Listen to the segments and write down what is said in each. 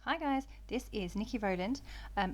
Hi guys, this is Nikki Rowland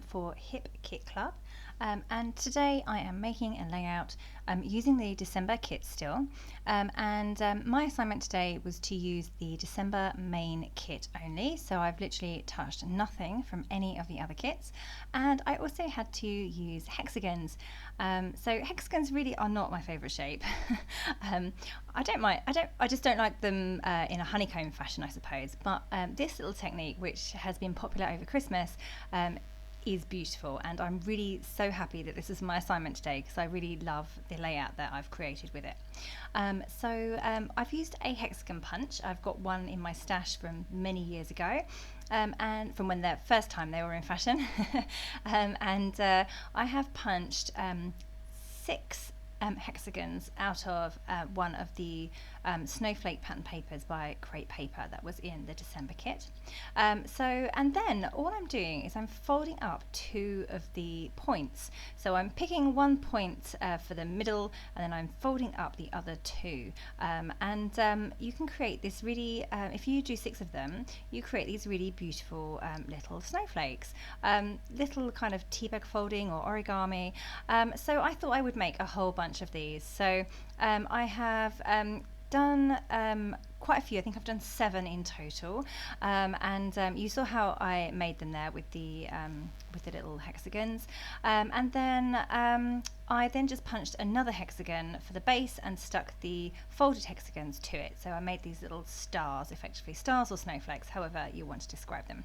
for Hip Kit Club, and today I am making a layout using the December kit still, and my assignment today was to use the December main kit only, so I've literally touched nothing from any of the other kits, and I also had to use hexagons. So hexagons really are not my favourite shape. I don't mind. I just don't like them in a honeycomb fashion, I suppose. But this little technique, which has been popular over Christmas, is beautiful, and I'm really so happy that this is my assignment today because I really love the layout that I've created with it. I've used a hexagon punch. I've got one in my stash from many years ago. And from when the first time they were in fashion, I have punched 6 hexagons out of one of the snowflake pattern papers by Crate Paper that was in the December kit. And then all I'm doing is I'm folding up 2 of the points. So I'm picking one point for the middle, and then I'm folding up the other 2. You can create this really, if you do 6 of them, you create these really beautiful little snowflakes, little kind of tea bag folding or origami. So I thought I would make a whole bunch of these. So I have done quite a few. I think I've done 7 in total, you saw how I made them there with the little hexagons, I then just punched another hexagon for the base and stuck the folded hexagons to it. So I made these little stars, effectively stars or snowflakes, however you want to describe them.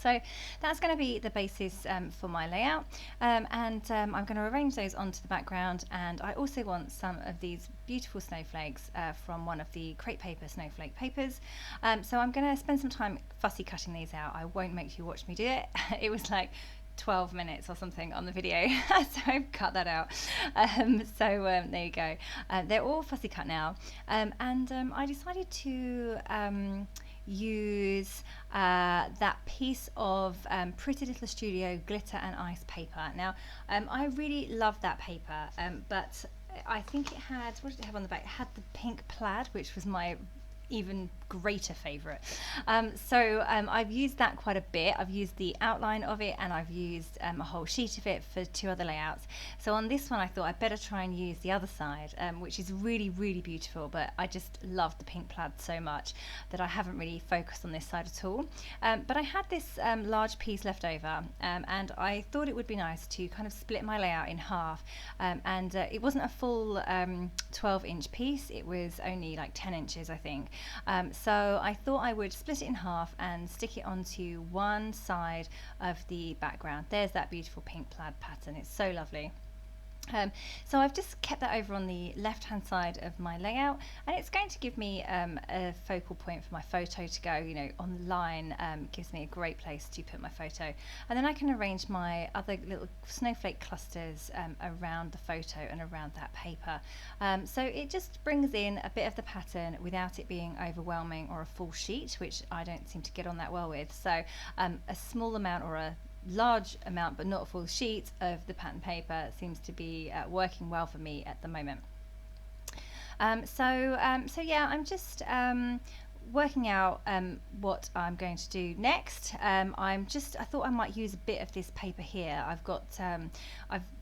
So that's going to be the basis for my layout, I'm going to arrange those onto the background, and I also want some of these beautiful snowflakes from one of the Crate Paper snowflake papers. So I'm going to spend some time fussy cutting these out. I won't make you watch me do it. It was like 12 minutes or something on the video, so I've cut that out. There you go. They're all fussy cut now, I decided to use that piece of Pretty Little Studio glitter and ice paper. Now I really love that paper, but I think it had, what did it have on the back? It had the pink plaid, which was my even greater favourite. I've used that quite a bit. I've used the outline of it, and I've used a whole sheet of it for 2 other layouts. So on this one I thought I'd better try and use the other side, which is really, really beautiful, but I just love the pink plaid so much that I haven't really focused on this side at all. But I had this large piece left over, and I thought it would be nice to kind of split my layout in half, it wasn't a full 12-inch piece, it was only like 10 inches I think. So I thought I would split it in half and stick it onto one side of the background. There's that beautiful pink plaid pattern, it's so lovely. So I've just kept that over on the left hand side of my layout, and it's going to give me a focal point for my photo to go, online. Gives me a great place to put my photo, and then I can arrange my other little snowflake clusters around the photo and around that paper. So it just brings in a bit of the pattern without it being overwhelming or a full sheet, which I don't seem to get on that well with. So a small amount or a large amount but not a full sheet of the pattern paper seems to be working well for me at the moment. Yeah, I'm just working out what I'm going to do next. I thought I might use a bit of this paper here. I've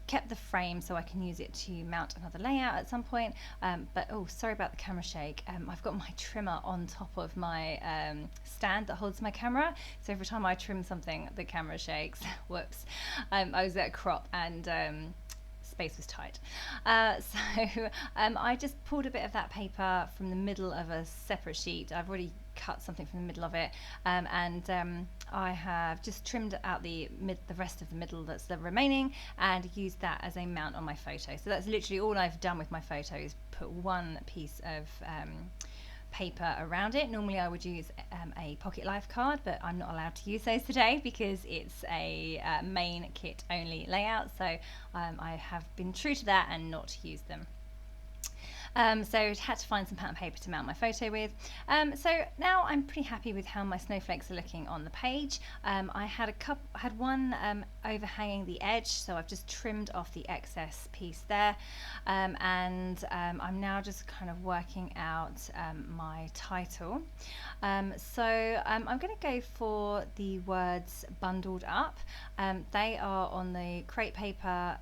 kept the frame so I can use it to mount another layout at some point, but oh, sorry about the camera shake. I've got my trimmer on top of my stand that holds my camera, so every time I trim something the camera shakes. Whoops. I was at a crop and space was tight. I just pulled a bit of that paper from the middle of a separate sheet. I've already cut something from the middle of it, I have just trimmed out the rest of the middle that's the remaining, and used that as a mount on my photo. So that's literally all I've done with my photo, is put one piece of paper around it. Normally I would use a pocket life card, but I'm not allowed to use those today because it's a main kit only layout, so I have been true to that and not used them. So I had to find some pattern paper to mount my photo with. So now I'm pretty happy with how my snowflakes are looking on the page. I had one overhanging the edge, so I've just trimmed off the excess piece there, and I'm now just kind of working out my title. So I'm going to go for the words bundled up. They are on the crepe paper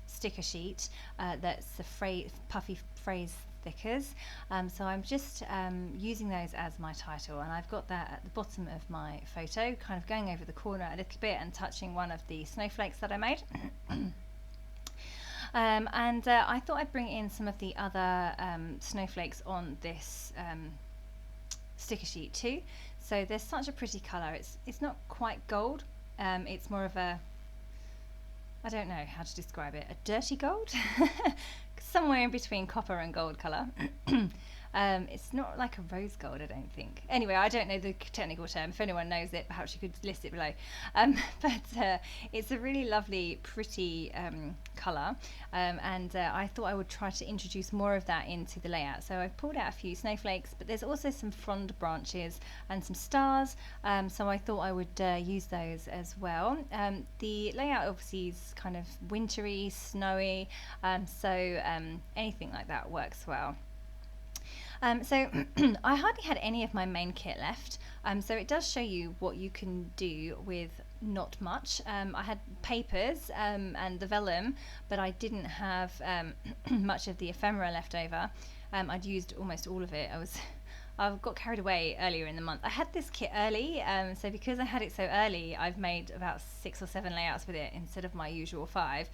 sticker sheet that's the puffy phrase stickers. So I'm just using those as my title, and I've got that at the bottom of my photo, kind of going over the corner a little bit and touching one of the snowflakes that I made. And I thought I'd bring in some of the other snowflakes on this sticker sheet too. So there's such a pretty colour. It's not quite gold. It's more of a, I don't know how to describe it, a dirty gold? Somewhere in between copper and gold colour. It's not like a rose gold, I don't think. Anyway, I don't know the technical term. If anyone knows it, perhaps you could list it below. But it's a really lovely, pretty colour, and I thought I would try to introduce more of that into the layout. So I've pulled out a few snowflakes, but there's also some frond branches and some stars, so I thought I would use those as well. The layout obviously is kind of wintry, snowy, so anything like that works well. So I hardly had any of my main kit left, so it does show you what you can do with not much. I had papers and the vellum, but I didn't have much of the ephemera left over. I'd used almost all of it. I got carried away earlier in the month. I had this kit early, so because I had it so early, I've made about 6 or 7 layouts with it instead of my usual 5,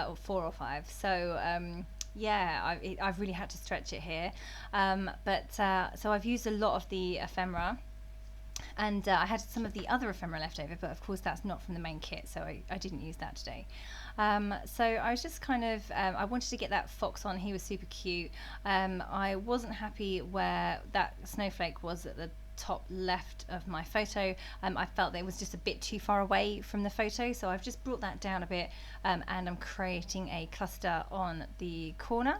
or 4 or 5. So yeah, I've really had to stretch it here. So I've used a lot of the ephemera, and I had some of the other ephemera left over, but of course that's not from the main kit, so I didn't use that today. So I was just kind of, I wanted to get that fox on. He was super cute. I wasn't happy where that snowflake was at the top left of my photo. I felt that it was just a bit too far away from the photo, so I've just brought that down a bit, and I'm creating a cluster on the corner.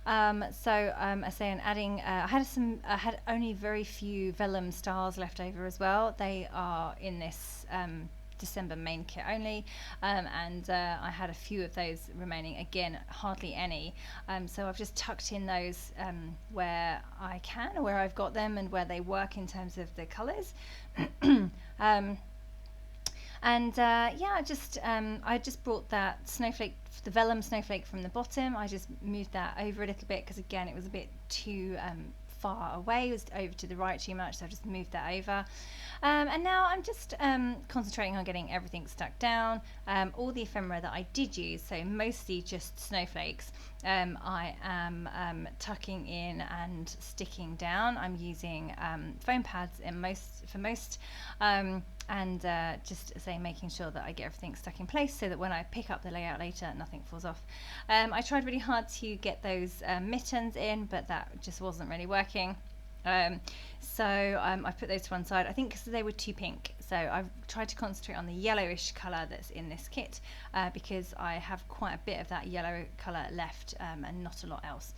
I say, and adding, I had only very few vellum stars left over as well. They are in this December main kit only, and I had a few of those remaining, again hardly any, so I've just tucked in those where I can, or where I've got them and where they work in terms of the colours. Yeah, I just brought that snowflake, the vellum snowflake from the bottom. I just moved that over a little bit because again it was a bit too far away. It was over to the right too much, so I just moved that over. And now I'm just concentrating on getting everything stuck down. All the ephemera that I did use, so mostly just snowflakes, I am tucking in and sticking down. I'm using foam pads for most, and just say making sure that I get everything stuck in place so that when I pick up the layout later, nothing falls off. I tried really hard to get those mittens in, but that just wasn't really working. So I put those to one side, I think because they were too pink. So I've tried to concentrate on the yellowish colour that's in this kit, because I have quite a bit of that yellow colour left, and not a lot else.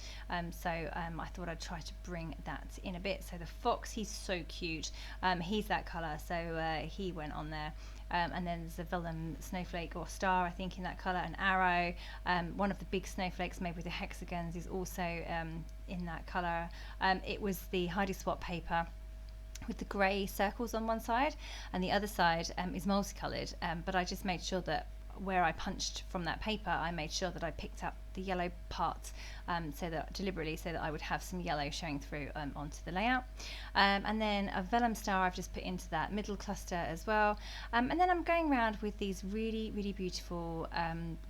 So I thought I'd try to bring that in a bit. So the fox, he's so cute. He's that colour, so he went on there. And then there's a vellum snowflake or star, I think, in that colour, an arrow. One of the big snowflakes made with the hexagons is also in that colour. It was the Heidi Swap paper with the grey circles on one side, and the other side is multicoloured, but I just made sure that where I punched from that paper, I made sure that I picked up the yellow parts, deliberately, so that I would have some yellow showing through onto the layout. And then a vellum star I've just put into that middle cluster as well. And then I'm going around with these really, really beautiful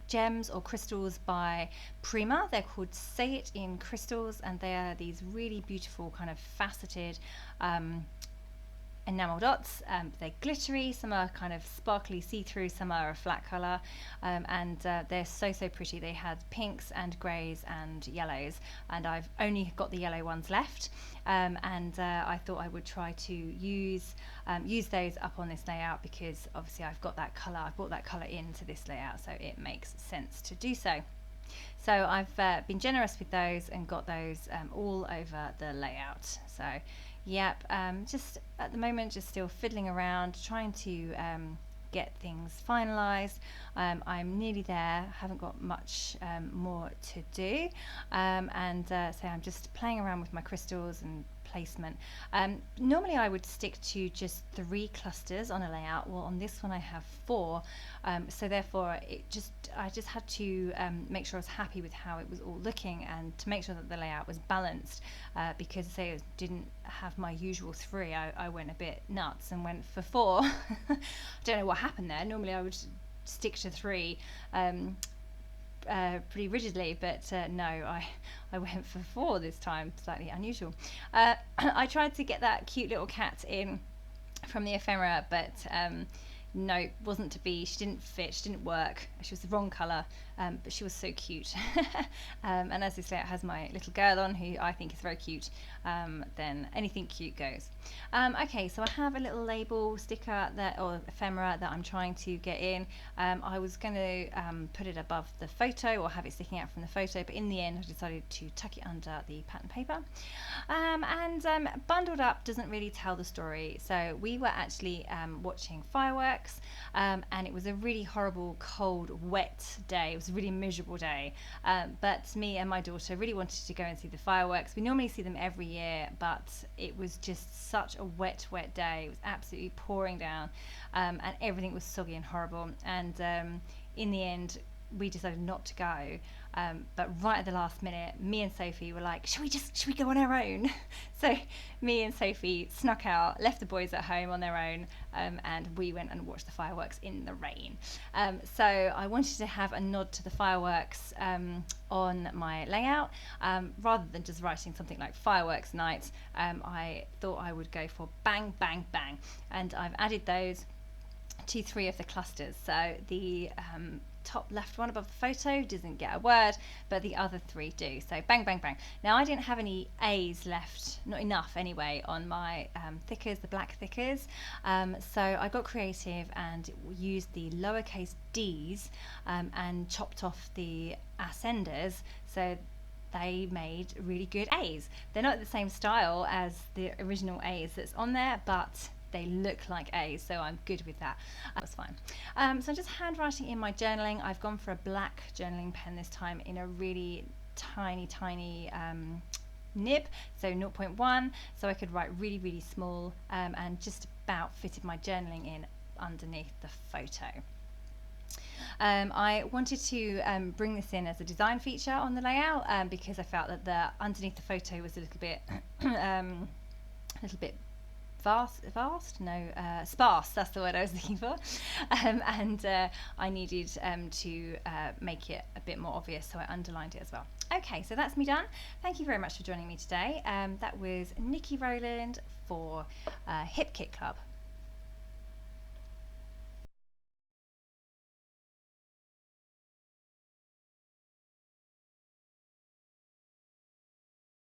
gems or crystals by Prima. They're called Say It in Crystals, and they are these really beautiful kind of faceted enamel dots. They're glittery, some are kind of sparkly see-through, some are a flat colour, and they're so pretty. They had pinks and greys and yellows, and I've only got the yellow ones left, and I thought I would try to use those up on this layout, because obviously I've got that colour, I brought that colour into this layout, so it makes sense to do so. So I've been generous with those and got those all over the layout. So yep, just at the moment just still fiddling around, trying to get things finalized. I'm nearly there, haven't got much more to do, and so I'm just playing around with my crystals and placement. Normally I would stick to just 3 clusters on a layout. Well, on this one I have 4, so therefore I just had to make sure I was happy with how it was all looking, and to make sure that the layout was balanced, because say it didn't have my usual 3, I went a bit nuts and went for 4. I don't know what happened there. Normally I would stick to 3 pretty rigidly, but no, I went for 4 this time, slightly unusual. I tried to get that cute little cat in from the ephemera, but no, wasn't to be. She didn't fit, she didn't work, she was the wrong colour, but she was so cute. And as this layout has my little girl on, who I think is very cute, then anything cute goes. Okay, so I have a little label sticker or ephemera that I'm trying to get in. I was going to put it above the photo or have it sticking out from the photo, but in the end I decided to tuck it under the pattern paper. And bundled up doesn't really tell the story. So we were actually watching fireworks, and it was a really horrible, cold, wet day. It was a really miserable day, but me and my daughter really wanted to go and see the fireworks. We normally see them every year, but it was just such a wet day. It was absolutely pouring down, and everything was soggy and horrible, and in the end we decided not to go. But right at the last minute, me and Sophie were like, should we go on our own? So me and Sophie snuck out, left the boys at home on their own, and we went and watched the fireworks in the rain. So I wanted to have a nod to the fireworks on my layout. Rather than just writing something like fireworks night, I thought I would go for bang, bang, bang. And I've added those to 3 of the clusters. So the top left one above the photo doesn't get a word, but the other 3 do. So bang, bang, bang. Now I didn't have any A's left, not enough anyway, on my thickers, the black thickers. So I got creative and used the lowercase d's and chopped off the ascenders, so they made really good A's. They're not the same style as the original A's that's on there, but they look like A's, so I'm good with that. That's fine. So I'm just handwriting in my journaling. I've gone for a black journaling pen this time in a really tiny nib, so 0.1, so I could write really small, and just about fitted my journaling in underneath the photo. I wanted to bring this in as a design feature on the layout, because I felt that the underneath the photo was a little bit sparse, that's the word I was looking for, and I needed to make it a bit more obvious, so I underlined it as well. Okay, so that's me done. Thank you very much for joining me today. That was Niki Rowland for Hip Kit Club.